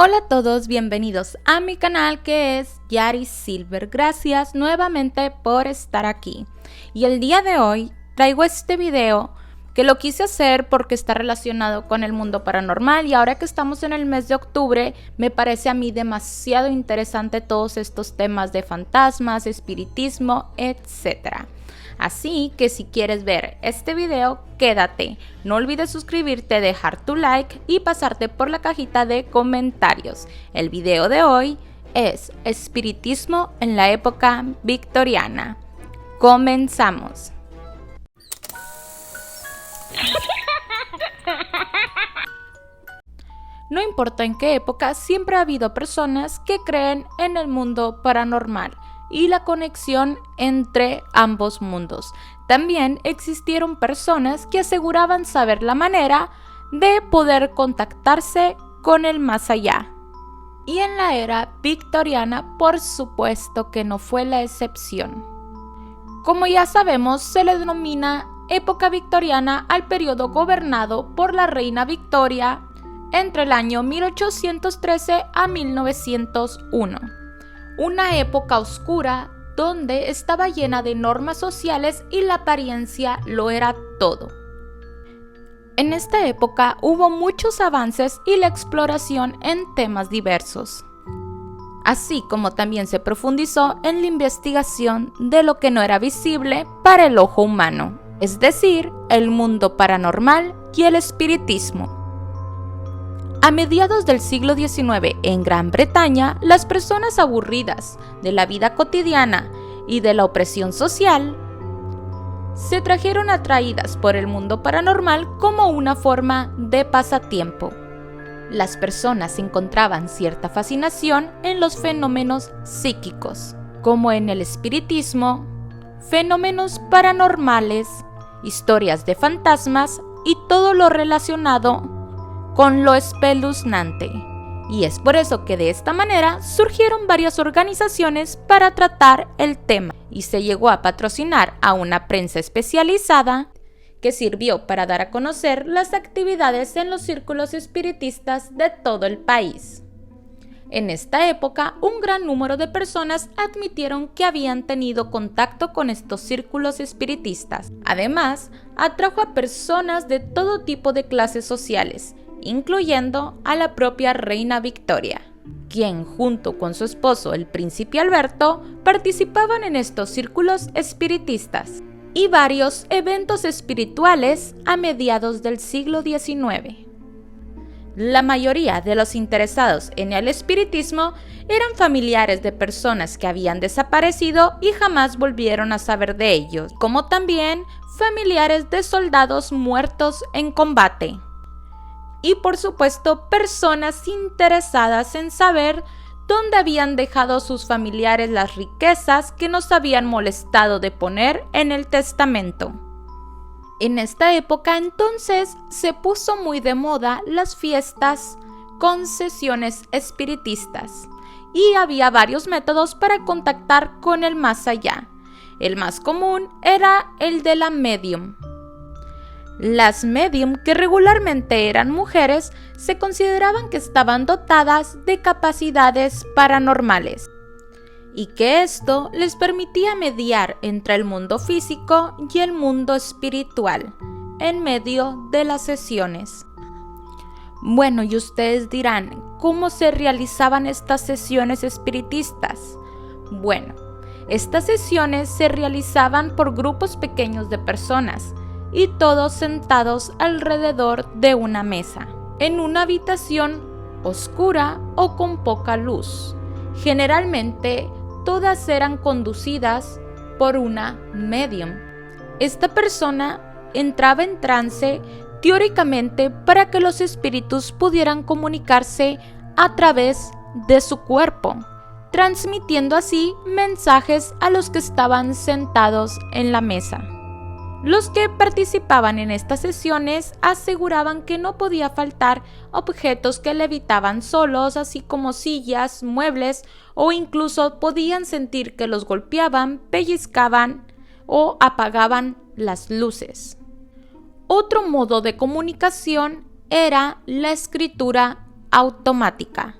Hola a todos, bienvenidos a mi canal que es Yari Silver. Gracias nuevamente por estar aquí. Y el día de hoy traigo este video que lo quise hacer porque está relacionado con el mundo paranormal y ahora que estamos en el mes de octubre me parece a mí demasiado interesante todos estos temas de fantasmas, espiritismo, etc. Así que si quieres ver este video, quédate. No olvides suscribirte, dejar tu like y pasarte por la cajita de comentarios. El video de hoy es espiritismo en la época victoriana. Comenzamos. No importa en qué época, siempre ha habido personas que creen en el mundo paranormal y la conexión entre ambos mundos. También existieron personas que aseguraban saber la manera de poder contactarse con el más allá. Y en la era victoriana, por supuesto que no fue la excepción. Como ya sabemos, se le denomina época victoriana al periodo gobernado por la reina Victoria entre el año 1813 a 1901. Una época oscura donde estaba llena de normas sociales y la apariencia lo era todo. En esta época hubo muchos avances y la exploración en temas diversos, así como también se profundizó en la investigación de lo que no era visible para el ojo humano, es decir, el mundo paranormal y el espiritismo. A mediados del siglo XIX, en Gran Bretaña, las personas aburridas de la vida cotidiana y de la opresión social se trajeron atraídas por el mundo paranormal como una forma de pasatiempo. Las personas encontraban cierta fascinación en los fenómenos psíquicos, como en el espiritismo, fenómenos paranormales, historias de fantasmas y todo lo relacionado con lo espeluznante. Y es por eso que de esta manera surgieron varias organizaciones para tratar el tema y se llegó a patrocinar a una prensa especializada que sirvió para dar a conocer las actividades en los círculos espiritistas de todo el país. En esta época, un gran número de personas admitieron que habían tenido contacto con estos círculos espiritistas. Además, atrajo a personas de todo tipo de clases sociales, incluyendo a la propia reina Victoria, quien junto con su esposo el príncipe Alberto participaban en estos círculos espiritistas y varios eventos espirituales a mediados del siglo XIX. La mayoría de los interesados en el espiritismo eran familiares de personas que habían desaparecido y jamás volvieron a saber de ellos, como también familiares de soldados muertos en combate. Y por supuesto, personas interesadas en saber dónde habían dejado sus familiares las riquezas que nos habían molestado de poner en el testamento. En esta época entonces se puso muy de moda las fiestas con sesiones espiritistas y había varios métodos para contactar con el más allá. El más común era el de la medium. Las medium, que regularmente eran mujeres, se consideraban que estaban dotadas de capacidades paranormales y que esto les permitía mediar entre el mundo físico y el mundo espiritual en medio de las sesiones. Bueno, y ustedes dirán, ¿cómo se realizaban estas sesiones espiritistas? Bueno, estas sesiones se realizaban por grupos pequeños de personas y todos sentados alrededor de una mesa, en una habitación oscura o con poca luz. Generalmente, todas eran conducidas por una medium. Esta persona entraba en trance teóricamente para que los espíritus pudieran comunicarse a través de su cuerpo, transmitiendo así mensajes a los que estaban sentados en la mesa. Los que participaban en estas sesiones aseguraban que no podía faltar objetos que levitaban solos, así como sillas, muebles, o incluso podían sentir que los golpeaban, pellizcaban o apagaban las luces. Otro modo de comunicación era la escritura automática.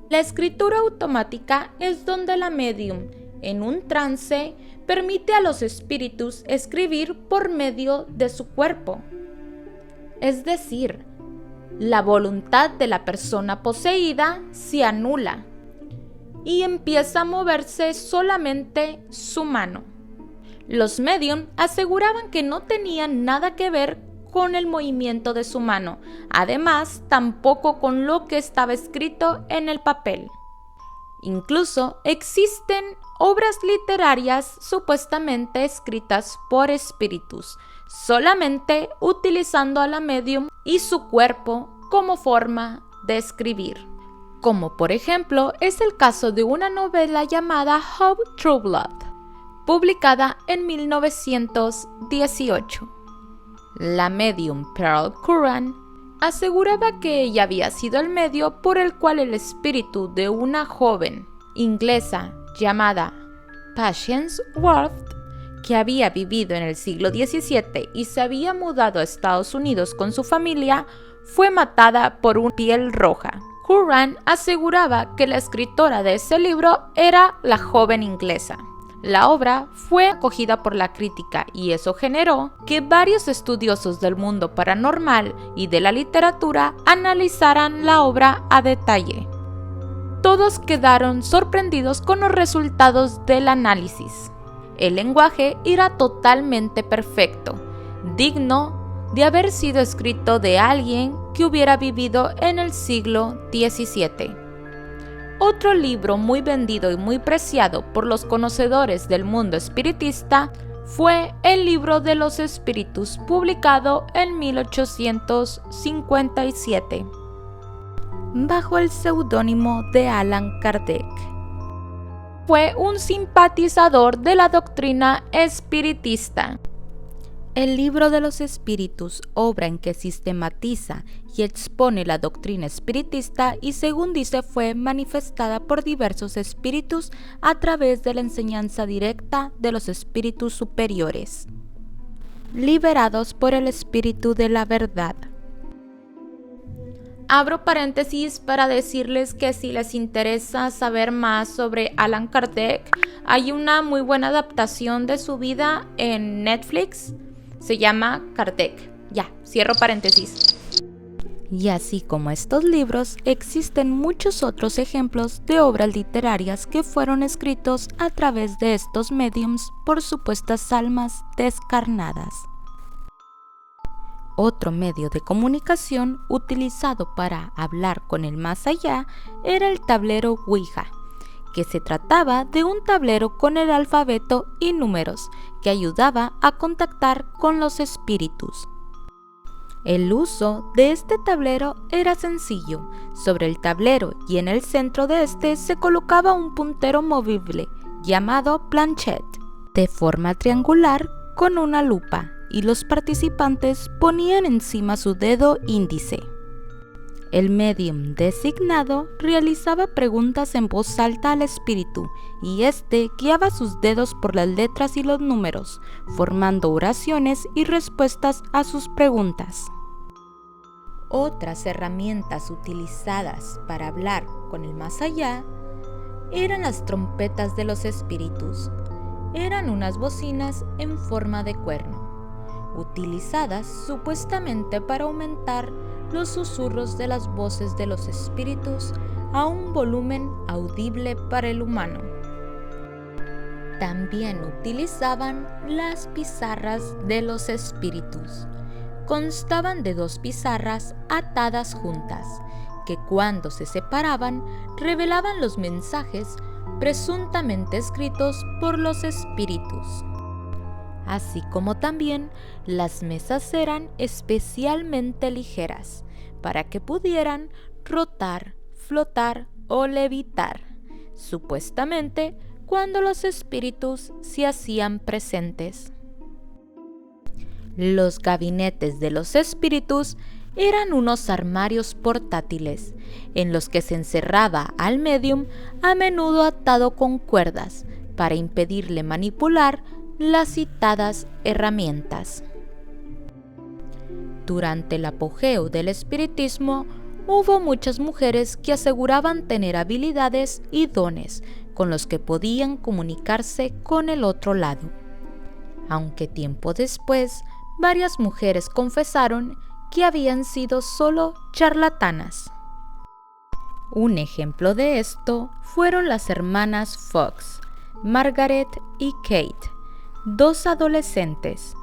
La escritura automática es donde la medium, en un trance, permite a los espíritus escribir por medio de su cuerpo. Es decir, la voluntad de la persona poseída se anula y empieza a moverse solamente su mano. Los medium aseguraban que no tenían nada que ver con el movimiento de su mano, además tampoco con lo que estaba escrito en el papel. Incluso existen obras literarias supuestamente escritas por espíritus, solamente utilizando a la medium y su cuerpo como forma de escribir. Como por ejemplo es el caso de una novela llamada Hope True Blood, publicada en 1918. La medium Pearl Curran aseguraba que ella había sido el medio por el cual el espíritu de una joven inglesa llamada Patience Worth, que había vivido en el siglo XVII y se había mudado a Estados Unidos con su familia, fue matada por una piel roja. Curran aseguraba que la escritora de ese libro era la joven inglesa. La obra fue acogida por la crítica y eso generó que varios estudiosos del mundo paranormal y de la literatura analizaran la obra a detalle. Todos quedaron sorprendidos con los resultados del análisis. El lenguaje era totalmente perfecto, digno de haber sido escrito de alguien que hubiera vivido en el siglo XVII. Otro libro muy vendido y muy preciado por los conocedores del mundo espiritista fue El Libro de los Espíritus, publicado en 1857, bajo el seudónimo de Allan Kardec. Fue un simpatizador de la doctrina espiritista. El Libro de los Espíritus, obra en que sistematiza y expone la doctrina espiritista y según dice fue manifestada por diversos espíritus a través de la enseñanza directa de los espíritus superiores, liberados por el espíritu de la verdad. Abro paréntesis para decirles que si les interesa saber más sobre Allan Kardec, hay una muy buena adaptación de su vida en Netflix. Se llama Kardec. Ya, cierro paréntesis. Y así como estos libros, existen muchos otros ejemplos de obras literarias que fueron escritos a través de estos mediums por supuestas almas descarnadas. Otro medio de comunicación utilizado para hablar con el más allá era el tablero Ouija, que se trataba de un tablero con el alfabeto y números que ayudaba a contactar con los espíritus. El uso de este tablero era sencillo. Sobre el tablero y en el centro de este se colocaba un puntero movible llamado planchette, de forma triangular con una lupa, y los participantes ponían encima su dedo índice. El medium designado realizaba preguntas en voz alta al espíritu y éste guiaba sus dedos por las letras y los números, formando oraciones y respuestas a sus preguntas. Otras herramientas utilizadas para hablar con el más allá eran las trompetas de los espíritus. Eran unas bocinas en forma de cuerno, utilizadas supuestamente para aumentar los susurros de las voces de los espíritus a un volumen audible para el humano. También utilizaban las pizarras de los espíritus. Constaban de 2 pizarras atadas juntas, que cuando se separaban revelaban los mensajes presuntamente escritos por los espíritus. Así como también las mesas eran especialmente ligeras para que pudieran rotar, flotar o levitar, supuestamente cuando los espíritus se hacían presentes. Los gabinetes de los espíritus eran unos armarios portátiles en los que se encerraba al medium, a menudo atado con cuerdas, para impedirle manipular las citadas herramientas. Durante el apogeo del espiritismo, hubo muchas mujeres que aseguraban tener habilidades y dones con los que podían comunicarse con el otro lado. Aunque tiempo después, varias mujeres confesaron que habían sido solo charlatanas. Un ejemplo de esto fueron las hermanas Fox, Margaret y Kate, dos adolescentes.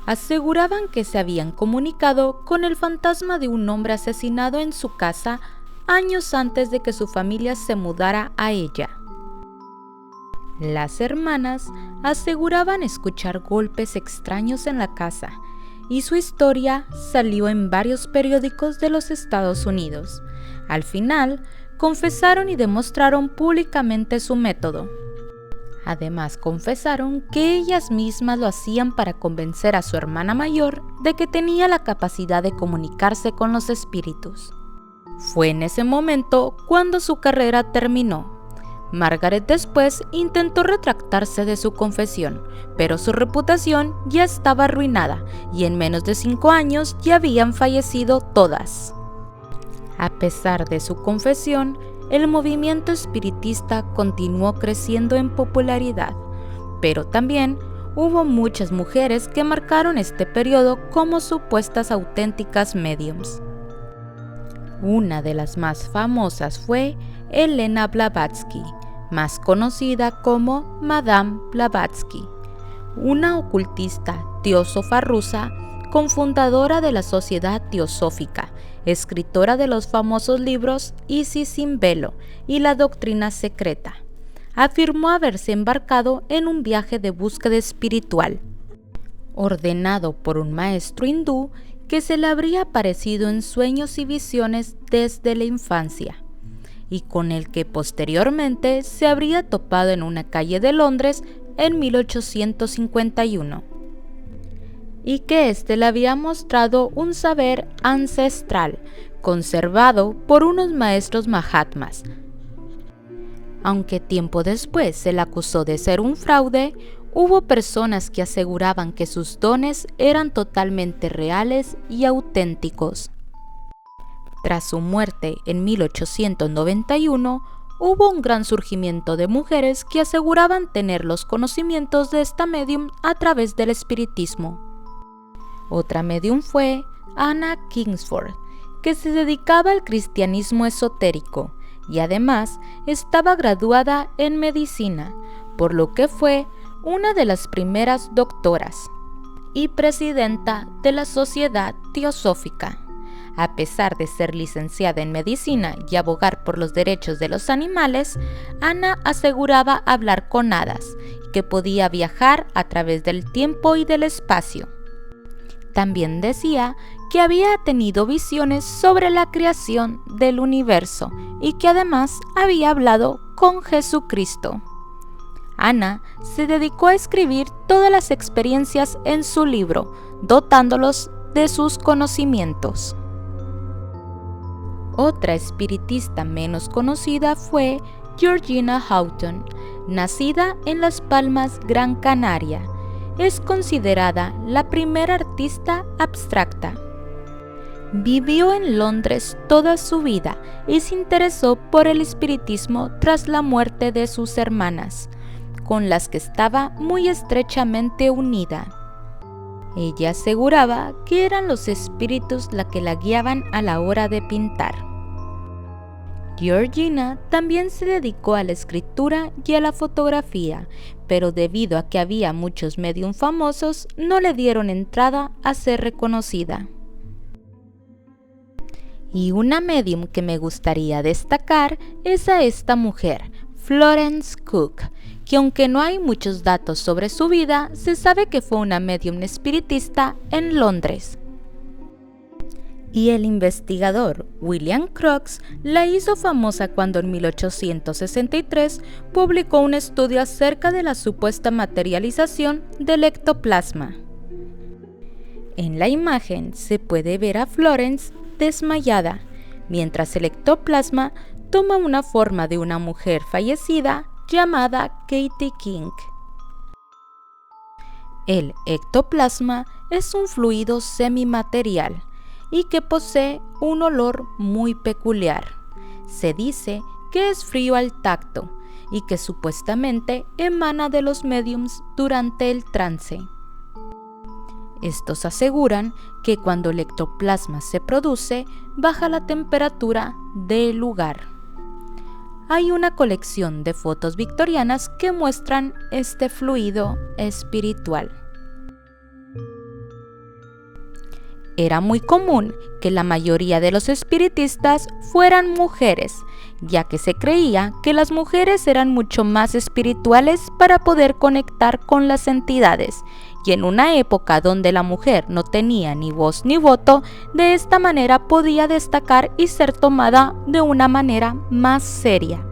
Aseguraban que se habían comunicado con el fantasma de un hombre asesinado en su casa años antes de que su familia se mudara a ella. Las hermanas aseguraban escuchar golpes extraños en la casa, y su historia salió en varios periódicos de los Estados Unidos. Al final, confesaron y demostraron públicamente su método. Además, confesaron que ellas mismas lo hacían para convencer a su hermana mayor de que tenía la capacidad de comunicarse con los espíritus. Fue en ese momento cuando su carrera terminó. Margaret después intentó retractarse de su confesión, pero su reputación ya estaba arruinada y en menos de 5 años ya habían fallecido todas. A pesar de su confesión, el movimiento espiritista continuó creciendo en popularidad, pero también hubo muchas mujeres que marcaron este periodo como supuestas auténticas médiums. Una de las más famosas fue Elena Blavatsky, más conocida como Madame Blavatsky, una ocultista teósofa rusa, cofundadora de la Sociedad Teosófica, escritora de los famosos libros Isis sin velo y La doctrina secreta. Afirmó haberse embarcado en un viaje de búsqueda espiritual, ordenado por un maestro hindú que se le habría aparecido en sueños y visiones desde la infancia, y con el que posteriormente se habría topado en una calle de Londres en 1851, y que éste le había mostrado un saber ancestral conservado por unos maestros Mahatmas. Aunque tiempo después se le acusó de ser un fraude, hubo personas que aseguraban que sus dones eran totalmente reales y auténticos. Tras su muerte en 1891, hubo un gran surgimiento de mujeres que aseguraban tener los conocimientos de esta medium a través del espiritismo. Otra medium fue Anna Kingsford, que se dedicaba al cristianismo esotérico y además estaba graduada en medicina, por lo que fue una de las primeras doctoras y presidenta de la Sociedad Teosófica. A pesar de ser licenciada en medicina y abogar por los derechos de los animales, Ana aseguraba hablar con hadas y que podía viajar a través del tiempo y del espacio. También decía que había tenido visiones sobre la creación del universo y que además había hablado con Jesucristo. Ana se dedicó a escribir todas las experiencias en su libro, dotándolos de sus conocimientos. Otra espiritista menos conocida fue Georgina Houghton, nacida en Las Palmas, Gran Canaria. Es considerada la primera artista abstracta. Vivió en Londres toda su vida y se interesó por el espiritismo tras la muerte de sus hermanas, con las que estaba muy estrechamente unida. Ella aseguraba que eran los espíritus los que la guiaban a la hora de pintar. Georgina también se dedicó a la escritura y a la fotografía, pero debido a que había muchos medium famosos, no le dieron entrada a ser reconocida. Y una medium que me gustaría destacar es a esta mujer, Florence Cook, que aunque no hay muchos datos sobre su vida, se sabe que fue una medium espiritista en Londres. Y el investigador William Crookes la hizo famosa cuando en 1863 publicó un estudio acerca de la supuesta materialización del ectoplasma. En la imagen se puede ver a Florence desmayada, mientras el ectoplasma toma una forma de una mujer fallecida llamada Katie King. El ectoplasma es un fluido semimaterial y que posee un olor muy peculiar. Se dice que es frío al tacto y que supuestamente emana de los médiums durante el trance. Estos aseguran que cuando el ectoplasma se produce, baja la temperatura del lugar. Hay una colección de fotos victorianas que muestran este fluido espiritual. Era muy común que la mayoría de los espiritistas fueran mujeres, ya que se creía que las mujeres eran mucho más espirituales para poder conectar con las entidades, y en una época donde la mujer no tenía ni voz ni voto, de esta manera podía destacar y ser tomada de una manera más seria.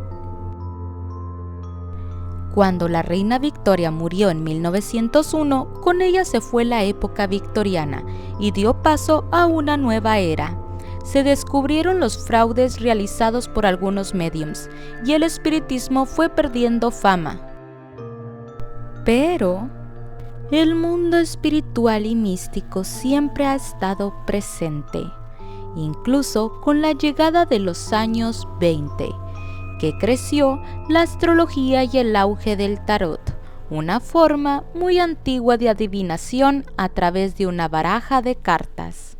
Cuando la reina Victoria murió en 1901, con ella se fue la época victoriana y dio paso a una nueva era. Se descubrieron los fraudes realizados por algunos médiums y el espiritismo fue perdiendo fama. Pero el mundo espiritual y místico siempre ha estado presente, incluso con la llegada de los años 20. Que creció la astrología y el auge del tarot, una forma muy antigua de adivinación a través de una baraja de cartas.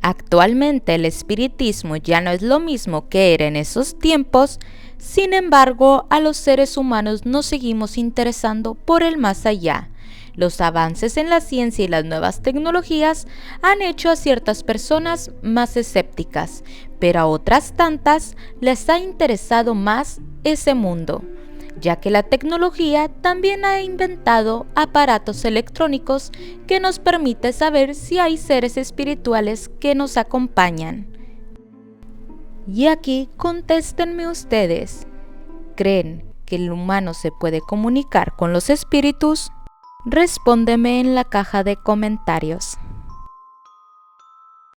Actualmente el espiritismo ya no es lo mismo que era en esos tiempos, sin embargo, a los seres humanos nos seguimos interesando por el más allá. Los avances en la ciencia y las nuevas tecnologías han hecho a ciertas personas más escépticas, pero a otras tantas les ha interesado más ese mundo, ya que la tecnología también ha inventado aparatos electrónicos que nos permite saber si hay seres espirituales que nos acompañan. Y aquí contéstenme ustedes, ¿creen que el humano se puede comunicar con los espíritus? Respóndeme en la caja de comentarios.